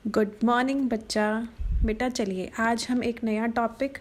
Good morning बच्चा। बेटा चलिए आज हम एक नया टॉपिक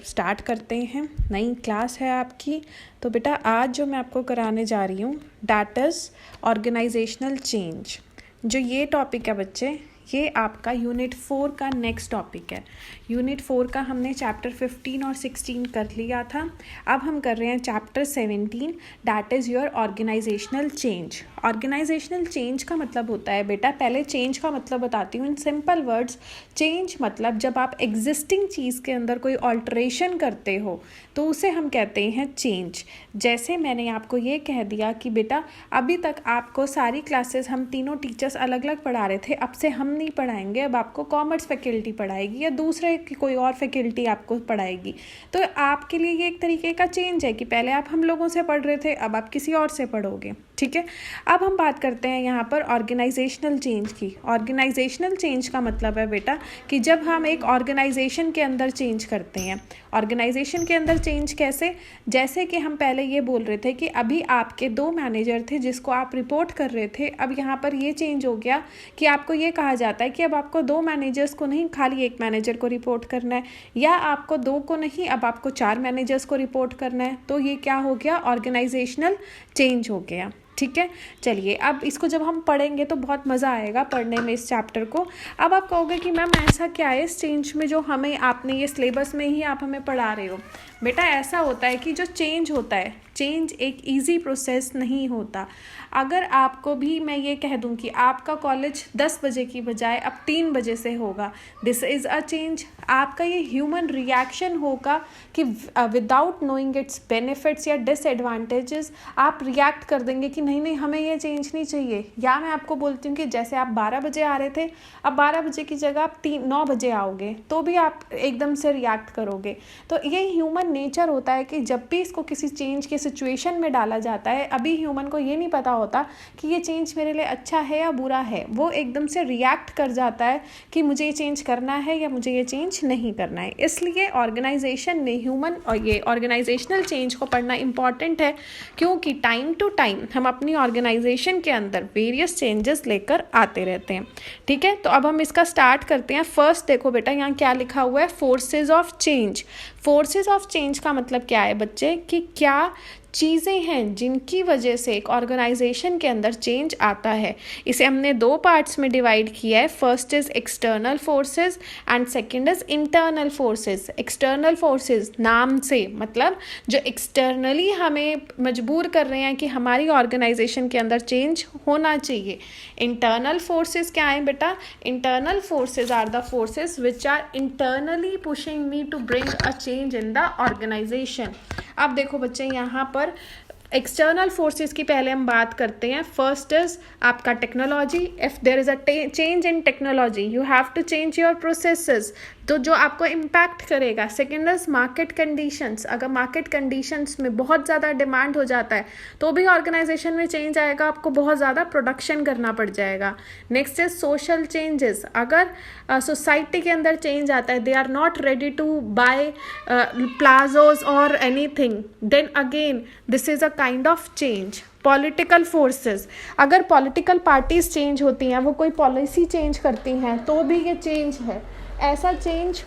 स्टार्ट करते हैं। नई क्लास है आपकी। तो बेटा आज जो मैं आपको कराने जा रही हूँ दैट इज़ ऑर्गेनाइजेशनल चेंज। जो ये टॉपिक है बच्चे, ये आपका यूनिट 4 का नेक्स्ट टॉपिक है। यूनिट 4 का हमने चैप्टर 15 और 16 कर लिया था। अब हम कर रहे हैं chapter 17 that is your organisational change. Organisational change का मतलब होता है बेटा, पहले चेंज का मतलब बताती हूँ इन सिंपल वर्ड्स। चेंज मतलब जब आप एग्जिस्टिंग चीज़ के अंदर कोई ऑल्टरेशन करते हो तो उसे हम कहते हैं चेंज। जैसे मैंने आपको ये कह दिया कि बेटा अभी तक आपको सारी क्लासेस हम तीनों टीचर्स अलग अलग पढ़ा रहे थे, अब से हम नहीं पढ़ाएंगे, अब आपको कॉमर्स फैकल्टी पढ़ाएगी या दूसरे की कोई और फैकल्टी आपको पढ़ाएगी। तो आपके लिए ये एक तरीके का चेंज है कि पहले आप हम लोगों से पढ़ रहे थे, अब आप किसी और से पढ़ोगे। ठीक है, अब हम बात करते हैं यहाँ पर ऑर्गेनाइजेशनल चेंज की। ऑर्गेनाइजेशनल चेंज का मतलब है बेटा कि जब हम एक ऑर्गेनाइजेशन के अंदर चेंज करते हैं। ऑर्गेनाइजेशन के अंदर चेंज कैसे? जैसे कि हम पहले ये बोल रहे थे कि अभी आपके 2 मैनेजर थे जिसको आप रिपोर्ट कर रहे थे, अब यहाँ पर ये चेंज हो गया कि आपको ये कहा जाता है कि अब आपको 2 मैनेजर्स को नहीं, खाली 1 मैनेजर को रिपोर्ट करना है, या आपको 2 को नहीं, अब आपको 4 मैनेजर्स को रिपोर्ट करना है। तो ये क्या हो गया? ऑर्गेनाइजेशनल चेंज हो गया। ठीक है, चलिए अब इसको जब हम पढ़ेंगे तो बहुत मज़ा आएगा पढ़ने में इस चैप्टर को। अब आप कहोगे कि मैम ऐसा क्या है इस चेंज में जो हमें आपने ये सिलेबस में ही आप हमें पढ़ा रहे हो। बेटा ऐसा होता है कि जो चेंज होता है, चेंज एक इजी प्रोसेस नहीं होता। अगर आपको भी मैं ये कह दूं कि आपका कॉलेज 10 बजे की बजाय अब 3 बजे से होगा, दिस इज़ अ चेंज। आपका ये ह्यूमन रिएक्शन होगा कि विदाउट नोइंग इट्स बेनिफिट्स या डिसएडवांटेजेस आप रिएक्ट कर देंगे कि नहीं नहीं हमें ये चेंज नहीं चाहिए। या मैं आपको बोलती हूँ कि जैसे आप 12 बजे आ रहे थे, अब 12 बजे की जगह आप 9 बजे आओगे तो भी आप एकदम से रिएक्ट करोगे। तो ये ह्यूमन नेचर होता है कि जब भी इसको किसी चेंज के सिचुएशन में डाला जाता है, अभी ह्यूमन को ये नहीं पता होता कि ये चेंज मेरे लिए अच्छा है या बुरा है। वो एकदम से रिएक्ट कर जाता है कि मुझे ये चेंज करना है या मुझे ये चेंज नहीं करना है। इसलिए ऑर्गेनाइजेशन ने ह्यूमन और ये ऑर्गेनाइजेशनल चेंज को पढ़ना इंपॉर्टेंट है, क्योंकि टाइम टू टाइम हम अपनी ऑर्गेनाइजेशन के अंदर वेरियस चेंजेस लेकर आते रहते हैं। ठीक है, तो अब हम इसका स्टार्ट करते हैं। फर्स्ट देखो बेटा यहाँ क्या लिखा हुआ है, forces of change. Forces of change का मतलब क्या है बच्चे कि क्या चीज़ें हैं जिनकी वजह से एक ऑर्गेनाइजेशन के अंदर चेंज आता है। इसे हमने 2 पार्ट्स में डिवाइड किया है। First is external forces and second is internal forces. External forces नाम से मतलब जो एक्सटर्नली हमें मजबूर कर रहे हैं कि हमारी ऑर्गेनाइजेशन के अंदर चेंज होना चाहिए। इंटरनल फोर्सेस क्या है बेटा? Internal forces are the forces which are internally pushing me to bring a change in the organisation. अब देखो बच्चे यहाँ पर एक्सटर्नल फोर्सेस की पहले हम बात करते हैं। फर्स्ट इज आपका technology. If there is a change in technology you have to change your processes, तो जो आपको इम्पैक्ट करेगा। Second is market conditions. अगर मार्केट कंडीशंस में बहुत ज़्यादा डिमांड हो जाता है तो भी ऑर्गेनाइजेशन में चेंज आएगा, आपको बहुत ज़्यादा प्रोडक्शन करना पड़ जाएगा। Next is social changes. अगर सोसाइटी के अंदर चेंज आता है, they are not ready to buy palazzos और anything, then again this is a kind of change. Political forces, अगर पॉलिटिकल पार्टीज चेंज होती हैं, वो कोई पॉलिसी चेंज करती हैं तो भी ये चेंज है। ऐसा चेंज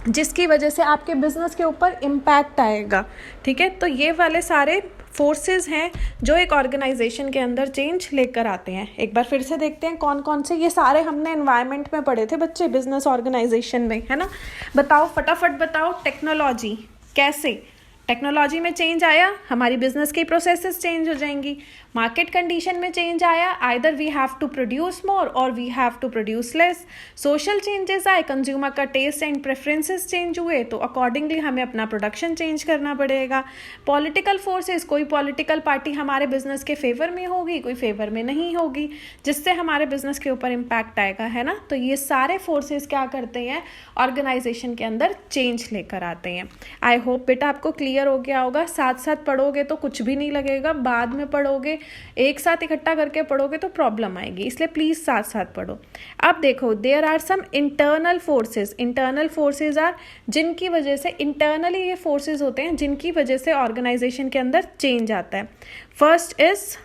जिसकी वजह से आपके बिजनेस के ऊपर इम्पैक्ट आएगा। ठीक है, तो ये वाले सारे फोर्सेस हैं जो एक ऑर्गेनाइजेशन के अंदर चेंज लेकर आते हैं। एक बार फिर से देखते हैं कौन कौन से। ये सारे हमने एनवायरनमेंट में पढ़े थे बच्चे, बिजनेस ऑर्गेनाइजेशन में, है ना। बताओ फटाफट बताओ। टेक्नोलॉजी, कैसे टेक्नोलॉजी में चेंज आया, हमारी बिजनेस की प्रोसेसेस चेंज हो जाएंगी। मार्केट कंडीशन में चेंज आया, either we have to produce more और we have to produce less. Social changes आए, कंज्यूमर का टेस्ट एंड प्रेफरेंसेस चेंज हुए तो अकॉर्डिंगली हमें अपना प्रोडक्शन चेंज करना पड़ेगा। पॉलिटिकल फोर्सेस, कोई पॉलिटिकल पार्टी हमारे बिजनेस के फेवर में होगी, कोई फेवर में नहीं होगी, जिससे हमारे बिजनेस के ऊपर इम्पैक्ट आएगा, है ना। तो ये सारे फोर्सेस क्या करते हैं, ऑर्गेनाइजेशन के अंदर चेंज लेकर आते हैं। आई होप बेटा आपको क्लियर हो गया होगा। साथ साथ पढ़ोगे तो कुछ भी नहीं लगेगा, बाद में पढ़ोगे, एक साथ इकट्ठा करके पढ़ोगे तो प्रॉब्लम आएगी, इसलिए प्लीज साथ साथ पढ़ो। अब देखो, there are some internal forces. Internal forces are जिनकी वजह से, इंटरनली ये फोर्सेस होते हैं जिनकी वजह से ऑर्गेनाइजेशन के अंदर चेंज आता है। First is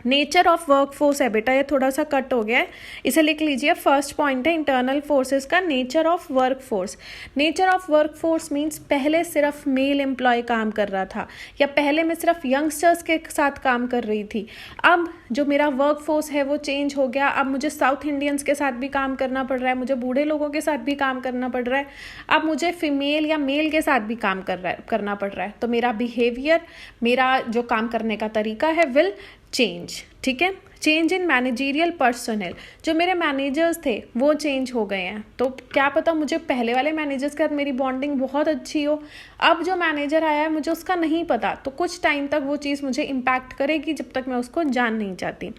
nature of work force है बेटा, ये थोड़ा सा कट हो गया है, इसे लिख लीजिए। फर्स्ट पॉइंट है इंटरनल फोर्सेस का nature of work force. Nature of work force means पहले सिर्फ मेल एम्प्लॉय काम कर रहा था, या पहले मैं सिर्फ यंगस्टर्स के साथ काम कर रही थी। अब जो मेरा वर्क फोर्स है वो चेंज हो गया, अब मुझे साउथ इंडियंस के साथ भी काम करना पड़ रहा है, मुझे बूढ़े लोगों के साथ भी काम करना पड़ रहा है, अब मुझे फीमेल या मेल के साथ भी काम करना पड़ रहा है। तो मेरा बिहेवियर, मेरा जो काम करने का तरीका है विल चेंज। ठीक है, चेंज इन मैनेजरियल पर्सनल, जो मेरे मैनेजर्स थे वो चेंज हो गए हैं। तो क्या पता मुझे पहले वाले मैनेजर्स के साथ मेरी बॉन्डिंग बहुत अच्छी हो, अब जो मैनेजर आया है मुझे उसका नहीं पता, तो कुछ टाइम तक वो चीज़ मुझे इम्पैक्ट करेगी जब तक मैं उसको जान नहीं चाहती।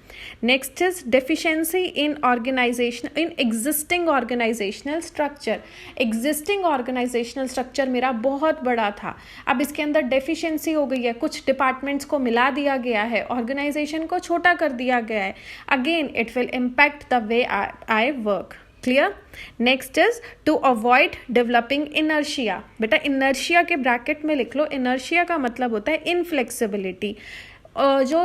Next is deficiency in organisation, in existing organisational structure. Existing organisational structure मेरा बहुत बड़ा था, अब इसके अंदर डेफिशिएंसी हो गई है, कुछ डिपार्टमेंट्स को मिला दिया गया है, ऑर्गेनाइजेशन को छोटा कर दिया गया है। Again it will impact the way I work. Clear? Next is to avoid developing inertia. बेटा इनर्शिया के ब्रैकेट में लिख लो, इनर्शिया का मतलब होता है इनफ्लेक्सिबिलिटी। जो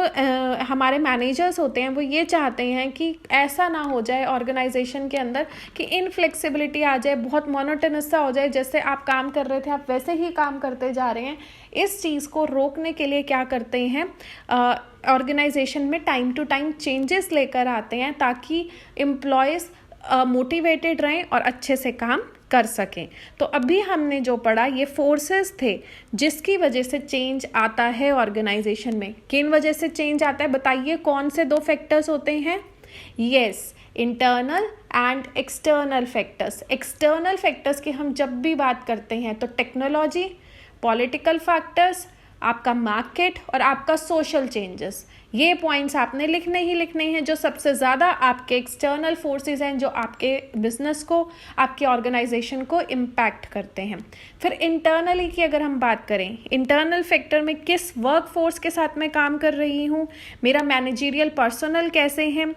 हमारे मैनेजर्स होते हैं वो ये चाहते हैं कि ऐसा ना हो जाए ऑर्गेनाइजेशन के अंदर कि इनफ्लेक्सिबिलिटी आ जाए, बहुत मोनोटोनस सा हो जाए, जैसे आप काम कर रहे थे आप वैसे ही काम करते जा रहे हैं। इस चीज़ को रोकने के लिए क्या करते हैं, ऑर्गेनाइजेशन में टाइम टू टाइम चेंजेस लेकर आते हैं ताकि एम्प्लॉयज़ मोटिवेटेड रहें और अच्छे से काम कर सकें। तो अभी हमने जो पढ़ा ये फोर्सेस थे जिसकी वजह से चेंज आता है ऑर्गेनाइजेशन में। किन वजह से चेंज आता है बताइए, कौन से दो फैक्टर्स होते हैं? Yes, internal and external factors. External factors की हम जब भी बात करते हैं तो टेक्नोलॉजी, पॉलिटिकल फैक्टर्स, आपका मार्केट और आपका सोशल चेंजेस, ये पॉइंट्स आपने लिखने ही लिखने हैं जो सबसे ज़्यादा आपके एक्सटर्नल फोर्सेस हैं जो आपके बिजनेस को, आपके ऑर्गेनाइजेशन को इम्पैक्ट करते हैं। फिर इंटरनली की अगर हम बात करें, इंटरनल फैक्टर में किस वर्क फोर्स के साथ मैं काम कर रही हूँ, मेरा मैनेजरियल पर्सनल कैसे हैं,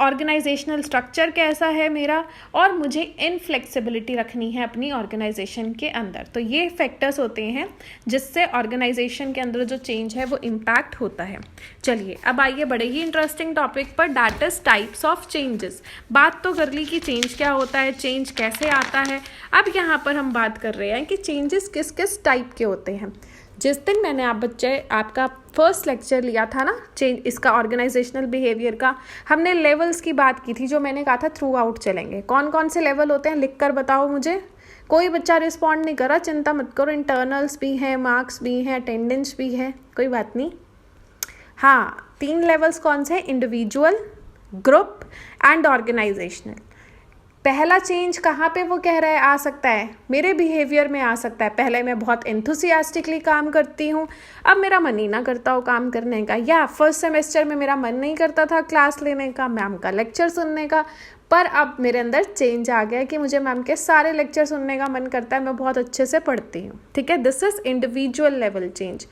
ऑर्गेनाइजेशनल स्ट्रक्चर कैसा है मेरा, और मुझे इनफ्लेक्सिबिलिटी रखनी है अपनी ऑर्गेनाइजेशन के अंदर। तो ये फैक्टर्स होते हैं जिससे ऑर्गेनाइजेशन के अंदर जो चेंज है वो इम्पैक्ट होता है। चलिए अब आइए बड़े ही इंटरेस्टिंग टॉपिक पर, that is types of changes. बात तो कर ली कि चेंज क्या होता है, चेंज कैसे आता है। अब यहाँ पर हम बात कर रहे हैं कि चेंजेस किस किस टाइप के होते हैं। जिस दिन मैंने आपका फर्स्ट लेक्चर लिया था ना चेंज, इसका ऑर्गेनाइजेशनल बिहेवियर का, हमने लेवल्स की बात की थी जो मैंने कहा था थ्रू आउट चलेंगे। कौन कौन से लेवल होते हैं लिख कर बताओ मुझे। कोई बच्चा रिस्पॉन्ड नहीं कर रहा, चिंता मत करो, इंटरनल्स भी हैं, मार्क्स भी हैं, अटेंडेंस भी है, कोई बात नहीं। हाँ, 3 लेवल्स कौन से हैं? Individual, group and organisational. पहला चेंज कहाँ पे वो कह रहा है आ सकता है? मेरे बिहेवियर में आ सकता है। पहले मैं बहुत एंथुसियास्टिकली काम करती हूँ, अब मेरा मन ही ना करता हो काम करने का, या फर्स्ट सेमेस्टर में मेरा मन नहीं करता था क्लास लेने का, मैम का लेक्चर सुनने का, पर अब मेरे अंदर चेंज आ गया कि मुझे मैम के सारे लेक्चर सुनने का मन करता है, मैं बहुत अच्छे से पढ़ती हूँ। ठीक है, this is individual level change.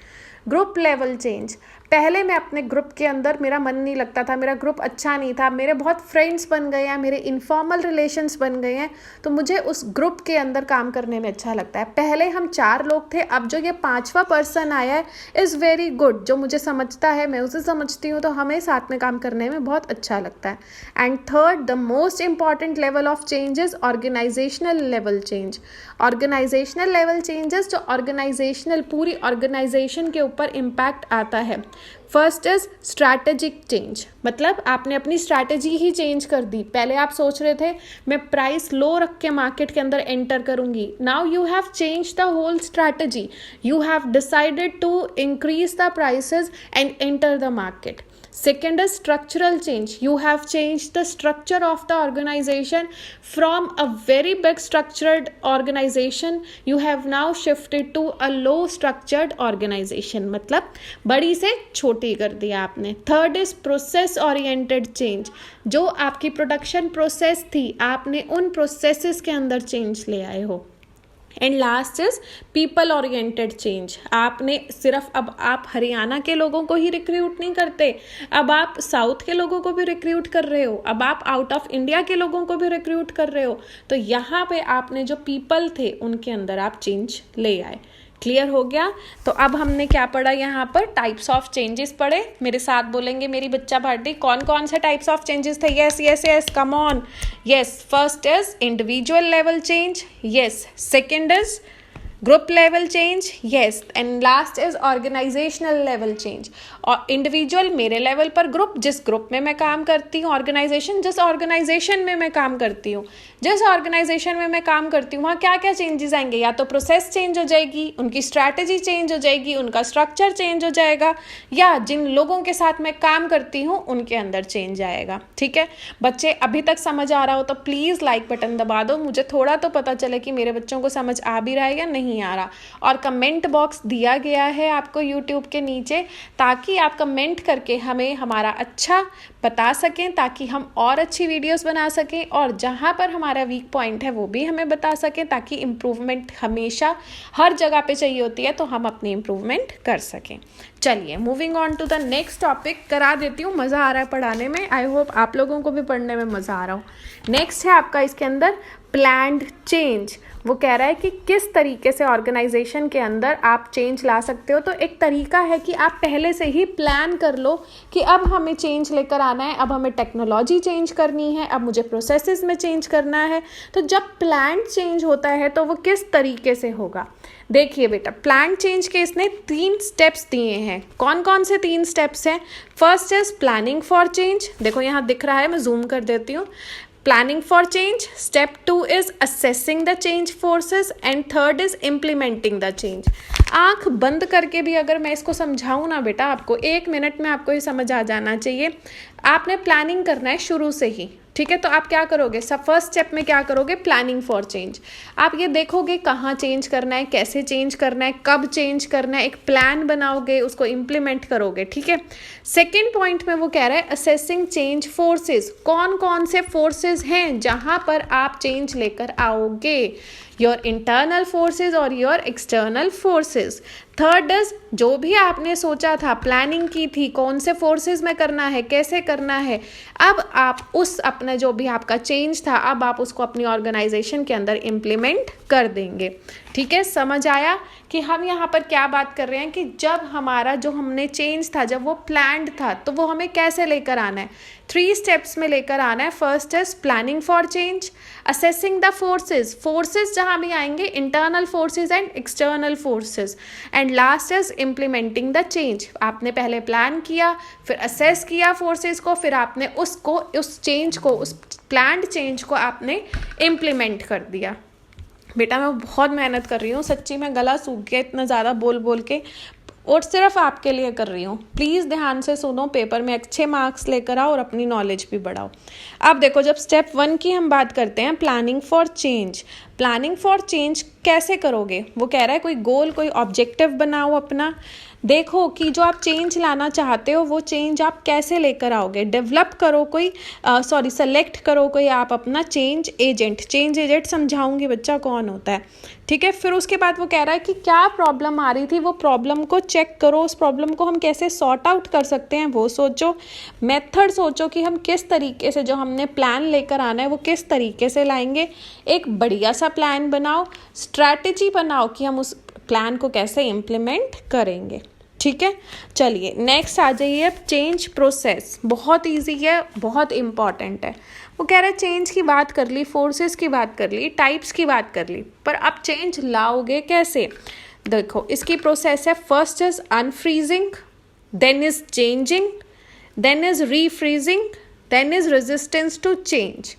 Group level change, पहले मैं अपने ग्रुप के अंदर मेरा मन नहीं लगता था, मेरा ग्रुप अच्छा नहीं था, मेरे बहुत फ्रेंड्स बन गए हैं, मेरे इनफॉर्मल रिलेशंस बन गए हैं, तो मुझे उस ग्रुप के अंदर काम करने में अच्छा लगता है। पहले हम 4 लोग थे, अब जो ये 5वां पर्सन आया है इज़ वेरी गुड, जो मुझे समझता है मैं उसे समझती हूँ, तो हमें साथ में काम करने में बहुत अच्छा लगता है। And third, the most important level of changes, organisational level change. Organisational level changes जो ऑर्गेनाइजेशनल पूरी ऑर्गेनाइजेशन के ऊपर इम्पैक्ट आता है। फर्स्ट इज स्ट्रैटेजिक चेंज, मतलब आपने अपनी स्ट्रैटेजी ही चेंज कर दी। पहले आप सोच रहे थे मैं प्राइस लो रख के मार्केट के अंदर एंटर करूंगी, now you have change the whole strategy, you have decided to increase the prices and enter the market. Second is structural change. You have changed the structure of the organization from a very big structured organization. You have now shifted to a low structured organization. मतलब बड़ी से छोटी कर दिया आपने. Third is process oriented change. जो आपकी production process थी, आपने उन प्रोसेसेस के अंदर चेंज ले आए हो. And last is people oriented change. आपने सिर्फ अब आप हरियाणा के लोगों को ही रिक्रूट नहीं करते, अब आप साउथ के लोगों को भी रिक्रूट कर रहे हो, अब आप आउट ऑफ इंडिया के लोगों को भी रिक्रूट कर रहे हो. तो यहाँ पे आपने जो पीपल थे उनके अंदर आप चेंज ले आए. क्लियर हो गया। तो अब हमने क्या पढ़ा यहाँ पर, टाइप्स ऑफ चेंजेस पढ़े। मेरे साथ बोलेंगे मेरी बच्चा पार्टी, कौन कौन से टाइप्स ऑफ चेंजेस थे? Yes yes yes, come on. Yes, first is individual level change, yes. Second is group level change, yes. And last is organisational level change. और इंडिविजुअल मेरे लेवल पर, ग्रुप जिस group में मैं काम करती हूँ, ऑर्गेनाइजेशन जिस ऑर्गेनाइजेशन में मैं काम करती हूँ। जिस ऑर्गेनाइजेशन में मैं काम करती हूँ वहाँ क्या क्या चेंजेस आएंगे? या तो प्रोसेस चेंज हो जाएगी, उनकी स्ट्रैटेजी चेंज हो जाएगी, उनका स्ट्रक्चर चेंज हो जाएगा, या जिन लोगों के साथ मैं काम करती हूँ उनके अंदर चेंज आएगा। ठीक है बच्चे, अभी तक समझ आ रहा हो तो प्लीज़ लाइक बटन दबा दो, मुझे थोड़ा तो पता चले कि मेरे बच्चों को समझ आ भी रहा है या नहीं आ रहा। और कमेंट बॉक्स दिया गया है आपको यूट्यूब के नीचे, ताकि आप कमेंट करके हमें हमारा अच्छा बता सकें, ताकि हम और अच्छी वीडियोस बना सकें, और जहाँ पर हमारा वीक पॉइंट है वो भी हमें बता सकें, ताकि इम्प्रूवमेंट हमेशा हर जगह पे चाहिए होती है, तो हम अपनी इम्प्रूवमेंट कर सकें। चलिए moving on to the next topic, करा देती हूँ, मज़ा आ रहा है पढ़ाने में, आई होप आप लोगों को भी पढ़ने में मज़ा आ रहा हो। नेक्स्ट है आपका इसके अंदर प्लान्ड चेंज। वो कह रहा है कि किस तरीके से ऑर्गेनाइजेशन के अंदर आप चेंज ला सकते हो। तो एक तरीका है कि आप पहले से ही प्लान कर लो कि अब हमें चेंज लेकर आना है, अब हमें टेक्नोलॉजी चेंज करनी है, अब मुझे प्रोसेसेस में चेंज करना है। तो जब प्लान चेंज होता है तो वो किस तरीके से होगा? देखिए बेटा, प्लान चेंज के इसने 3 स्टेप्स दिए हैं। कौन कौन से 3 स्टेप्स हैं? First is planning for change, देखो यहाँ दिख रहा है, मैं जूम कर देती हूँ। Planning for change, step 2 is assessing the change forces, and third is implementing the change. आंख बंद करके भी अगर मैं इसको समझाऊँ ना बेटा, आपको 1 मिनट में आपको ये समझ आ जाना चाहिए। आपने प्लानिंग करना है शुरू से ही, ठीक है? तो आप क्या करोगे, सब फर्स्ट स्टेप में क्या करोगे? Planning for change. आप ये देखोगे कहाँ चेंज करना है, कैसे चेंज करना है, कब चेंज करना है, एक प्लान बनाओगे, उसको इम्प्लीमेंट करोगे, ठीक है? सेकेंड पॉइंट में वो कह रहा है असेसिंग चेंज फोर्सेस। कौन कौन से फोर्सेस हैं जहाँ पर आप चेंज लेकर आओगे? योर इंटरनल फोर्सेस और your external forces. Third is, जो भी आपने सोचा था, प्लानिंग की थी, कौन से फोर्सेस में करना है, कैसे करना है, अब आप उस अपने जो भी आपका चेंज था, अब आप उसको अपनी ऑर्गेनाइजेशन के अंदर इम्प्लीमेंट कर देंगे। ठीक है, समझ आया कि हम यहाँ पर क्या बात कर रहे हैं कि जब हमारा जो हमने चेंज था, जब वो प्लान्ड था, तो वो हमें कैसे लेकर आना है? 3 स्टेप्स में लेकर आना है। First is planning for change, assessing the forces, forces जहाँ भी आएंगे, internal forces and external forces, and last is implementing the change. आपने पहले प्लान किया, फिर असेस किया फोर्सेस को, फिर आपने उसको, उस चेंज को, उस प्लान्ड चेंज को आपने इम्प्लीमेंट कर दिया। बेटा मैं बहुत मेहनत कर रही हूँ, सच्ची में गला सूख गया इतना ज़्यादा बोल बोल के, और सिर्फ आपके लिए कर रही हूँ। प्लीज़ ध्यान से सुनो, पेपर में अच्छे मार्क्स लेकर आओ और अपनी नॉलेज भी बढ़ाओ। अब देखो, जब स्टेप 1 की हम बात करते हैं, planning for change. Planning for change कैसे करोगे? वो कह रहा है कोई गोल, कोई ऑब्जेक्टिव बनाओ अपना। देखो कि जो आप चेंज लाना चाहते हो वो चेंज आप कैसे लेकर आओगे। डेवलप करो कोई सेलेक्ट करो कोई आप अपना चेंज एजेंट। चेंज एजेंट समझाऊंगी बच्चा कौन होता है, ठीक है? फिर उसके बाद वो कह रहा है कि क्या प्रॉब्लम आ रही थी, वो प्रॉब्लम को चेक करो, उस प्रॉब्लम को हम कैसे सॉर्ट आउट कर सकते हैं वो सोचो। मेथड सोचो कि हम किस तरीके से जो हमने प्लान लेकर आना है वो किस तरीके से लाएंगे। एक बढ़िया सा प्लान बनाओ, स्ट्रैटेजी बनाओ कि हम उस प्लान को कैसे इम्प्लीमेंट करेंगे। ठीक है, चलिए नेक्स्ट आ जाइए। अब चेंज प्रोसेस बहुत इजी है, बहुत इम्पॉर्टेंट है। वो कह रहा है चेंज की बात कर ली, फोर्सेस की बात कर ली, टाइप्स की बात कर ली, पर अब चेंज लाओगे कैसे? देखो इसकी प्रोसेस है, first is unfreezing, then is changing, then is refreezing, then is resistance to change.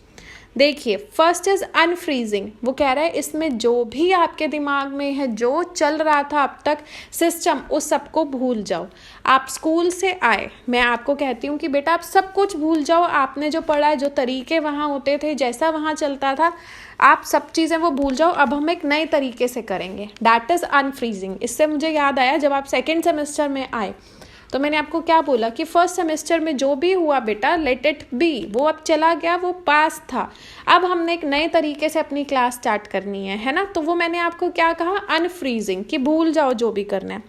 देखिए फर्स्ट इज अनफ्रीजिंग। वो कह रहा है इसमें जो भी आपके दिमाग में है, जो चल रहा था अब तक सिस्टम, उस सबको भूल जाओ। आप स्कूल से आए, मैं आपको कहती हूँ कि बेटा आप सब कुछ भूल जाओ। आपने जो पढ़ा है, जो तरीके वहाँ होते थे, जैसा वहाँ चलता था, आप सब चीज़ें वो भूल जाओ। अब हम एक नए तरीके से करेंगे, दैट इज़ अनफ्रीजिंग। इससे मुझे याद आया, जब आप 2nd सेमेस्टर में आए तो मैंने आपको क्या बोला कि फर्स्ट सेमेस्टर में जो भी हुआ बेटा लेट इट बी, वो अब चला गया, वो पास था। अब हमने एक नए तरीके से अपनी क्लास स्टार्ट करनी है ना। तो वो मैंने आपको क्या कहा, अनफ्रीजिंग, कि भूल जाओ जो भी करना है।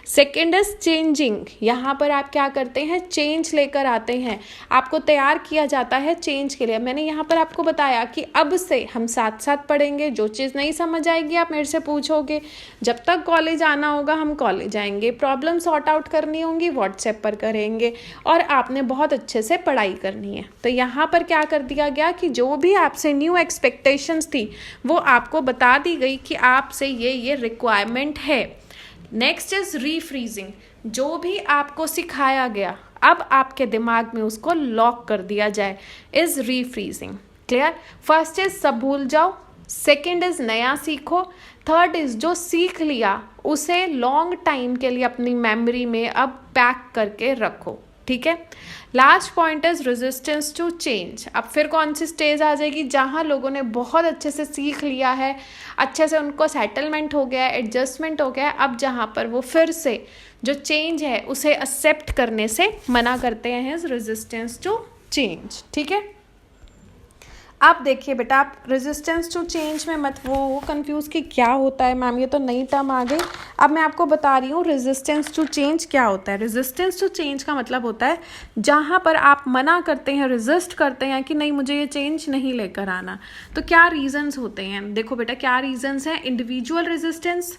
सेकेंड इज चेंजिंग, यहाँ पर आप क्या करते हैं, चेंज लेकर आते हैं, आपको तैयार किया जाता है चेंज के लिए। मैंने यहाँ पर आपको बताया कि अब से हम साथ साथ पढ़ेंगे, जो चीज़ नहीं समझ आएगी आप मेरे से पूछोगे, जब तक कॉलेज आना होगा हम कॉलेज आएंगे, प्रॉब्लम सॉर्ट आउट करनी होंगी व्हाट्सएप पर करेंगे, और आपने बहुत अच्छे से पढ़ाई करनी है। तो यहाँ पर क्या कर दिया गया कि जो भी आपसे न्यू एक्सपेक्टेशंस थी वो आपको बता दी गई कि आपसे ये रिक्वायरमेंट है। नेक्स्ट इज रीफ्रीजिंग, जो भी आपको सिखाया गया अब आपके दिमाग में उसको लॉक कर दिया जाए, इज रीफ्रीजिंग। क्लियर? फर्स्ट इज सब भूल जाओ, सेकेंड इज नया सीखो, थर्ड इज जो सीख लिया उसे लॉन्ग टाइम के लिए अपनी मेमोरी में अब पैक करके रखो। ठीक है। Last point is resistance to change. अब फिर कौन सी स्टेज आ जाएगी, जहाँ लोगों ने बहुत अच्छे से सीख लिया है, अच्छे से उनको सेटलमेंट हो गया, एडजस्टमेंट हो गया, अब जहाँ पर वो फिर से जो चेंज है उसे एक्सेप्ट करने से मना करते हैं, इज रेजिस्टेंस टू चेंज। ठीक है। अब देखिए बेटा, आप रेजिस्टेंस टू चेंज में मत वो कंफ्यूज कि क्या होता है मैम, ये तो नई टर्म आ गई। अब मैं आपको बता रही हूँ रेजिस्टेंस टू चेंज क्या होता है। रेजिस्टेंस टू चेंज का मतलब होता है जहाँ पर आप मना करते हैं, रेजिस्ट करते हैं कि नहीं मुझे ये चेंज नहीं लेकर आना। तो क्या रीजंस होते हैं, देखो बेटा क्या रीजंस हैं। इंडिविजुअल रेजिस्टेंस,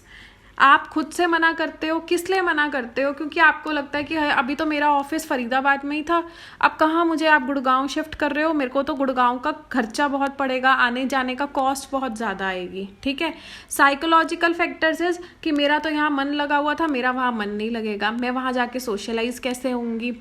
आप खुद से मना करते हो। किस लिए मना करते हो, क्योंकि आपको लगता है कि अभी तो मेरा ऑफिस फरीदाबाद में ही था, अब कहाँ मुझे आप गुड़गांव शिफ्ट कर रहे हो, मेरे को तो गुड़गांव का खर्चा बहुत पड़ेगा, आने जाने का कॉस्ट बहुत ज़्यादा आएगी। ठीक है। साइकोलॉजिकल फैक्टर्स इज कि मेरा तो यहाँ मन लगा हुआ था, मेरा वहाँ मन नहीं लगेगा, मैं वहाँ जाके सोशलाइज कैसे होंगी।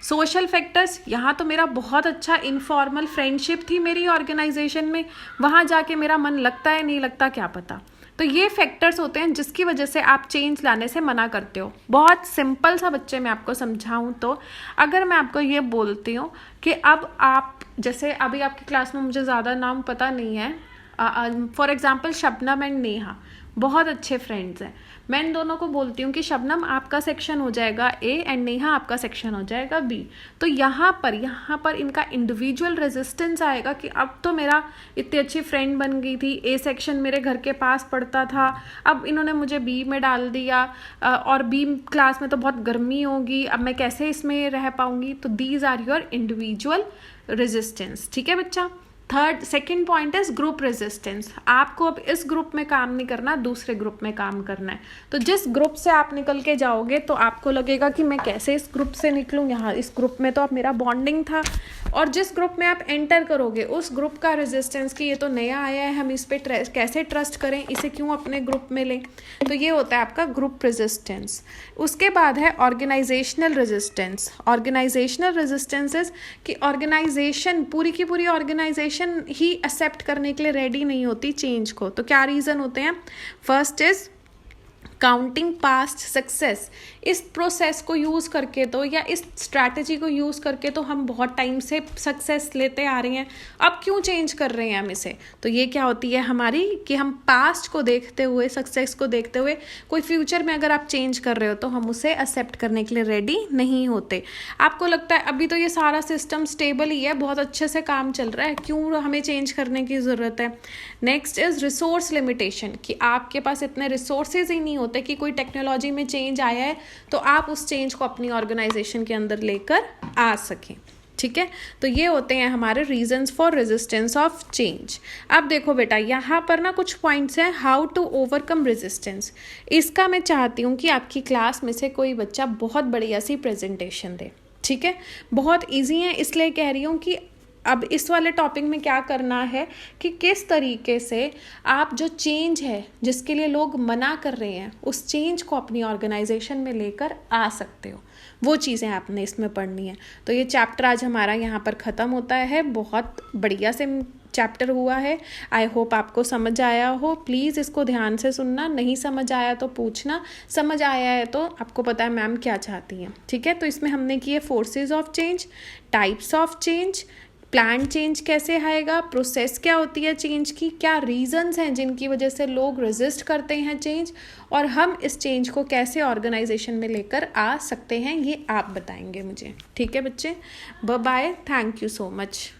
सोशल फैक्टर्स, यहाँ तो मेरा बहुत अच्छा इनफॉर्मल फ्रेंडशिप थी मेरी ऑर्गेनाइजेशन में, वहाँ जाके मेरा मन लगता है नहीं लगता क्या पता। तो ये फैक्टर्स होते हैं जिसकी वजह से आप चेंज लाने से मना करते हो। बहुत सिंपल सा बच्चे मैं आपको समझाऊं तो, अगर मैं आपको ये बोलती हूँ कि अब आप जैसे अभी आपकी क्लास में मुझे ज़्यादा नाम पता नहीं है, for example Shabnam and Neha बहुत अच्छे फ्रेंड्स हैं, मैं इन दोनों को बोलती हूँ कि शबनम आपका सेक्शन हो जाएगा ए एंड नेहा आपका सेक्शन हो जाएगा बी। तो यहाँ पर इनका इंडिविजुअल रेजिस्टेंस आएगा कि अब तो मेरा इतनी अच्छी फ्रेंड बन गई थी, ए सेक्शन मेरे घर के पास पड़ता था, अब इन्होंने मुझे बी में डाल दिया, और बी क्लास में तो बहुत गर्मी होगी, अब मैं कैसे इसमें रह पाऊँगी। तो these are your individual resistance. ठीक है बच्चा। Second point is group resistance. आपको अब इस ग्रुप में काम नहीं करना, दूसरे ग्रुप में काम करना है। तो जिस ग्रुप से आप निकल के जाओगे तो आपको लगेगा कि मैं कैसे इस ग्रुप से निकलूँ, यहाँ इस ग्रुप में तो अब मेरा बॉन्डिंग था। और जिस ग्रुप में आप एंटर करोगे उस ग्रुप का रेजिस्टेंस कि ये तो नया आया है, हम इस पर कैसे ट्रस्ट करें, इसे क्यों अपने ग्रुप में लें। तो ये होता है आपका ग्रुप रेजिस्टेंस। उसके बाद है organisational resistance. Organisational resistance is कि ऑर्गेनाइजेशन पूरी की पूरी ऑर्गेनाइजेशन ही एक्सेप्ट करने के लिए रेडी नहीं होती चेंज को। तो क्या रीजन होते हैं, first is counting past success. इस प्रोसेस को यूज़ करके तो या इस स्ट्रैटेजी को यूज़ करके तो हम बहुत टाइम से सक्सेस लेते आ रहे हैं, अब क्यों चेंज कर रहे हैं हम इसे। तो ये क्या होती है हमारी कि हम पास्ट को देखते हुए, सक्सेस को देखते हुए कोई फ्यूचर में अगर आप चेंज कर रहे हो तो हम उसे एक्सेप्ट करने के लिए रेडी नहीं होते। आपको लगता है अभी तो ये सारा सिस्टम स्टेबल ही है, बहुत अच्छे से काम चल रहा है, क्यों हमें चेंज करने की ज़रूरत है। नेक्स्ट इज रिसोर्स लिमिटेशन, कि आपके पास इतने रिसोर्सेज ही नहीं होते कि कोई टेक्नोलॉजी में चेंज आया है तो आप उस चेंज को अपनी ऑर्गेनाइजेशन के अंदर लेकर आ सकें। ठीक है। तो ये होते हैं हमारे reasons for resistance of change. अब देखो बेटा यहाँ पर ना कुछ पॉइंट्स हैं, हाउ टू ओवरकम रेजिस्टेंस। इसका मैं चाहती हूँ कि आपकी क्लास में से कोई बच्चा बहुत बढ़िया सी प्रेजेंटेशन दे। ठीक है। बहुत ईजी है, इसलिए कह रही हूँ कि अब इस वाले टॉपिक में क्या करना है कि किस तरीके से आप जो चेंज है जिसके लिए लोग मना कर रहे हैं उस चेंज को अपनी ऑर्गेनाइजेशन में लेकर आ सकते हो, वो चीज़ें आपने इसमें पढ़नी है। तो ये चैप्टर आज हमारा यहाँ पर ख़त्म होता है। बहुत बढ़िया से चैप्टर हुआ है, आई होप आपको समझ आया हो। प्लीज़ इसको ध्यान से सुनना, नहीं समझ आया तो पूछना, समझ आया है तो आपको पता है मैम क्या चाहती हैं। ठीक है। तो इसमें हमने किए forces of change, types of change, plan change कैसे आएगा, प्रोसेस क्या होती है चेंज की, क्या रीजंस हैं जिनकी वजह से लोग रेजिस्ट करते हैं चेंज, और हम इस चेंज को कैसे ऑर्गेनाइजेशन में लेकर आ सकते हैं, ये आप बताएंगे मुझे। ठीक है बच्चे, bye bye, thank you so much.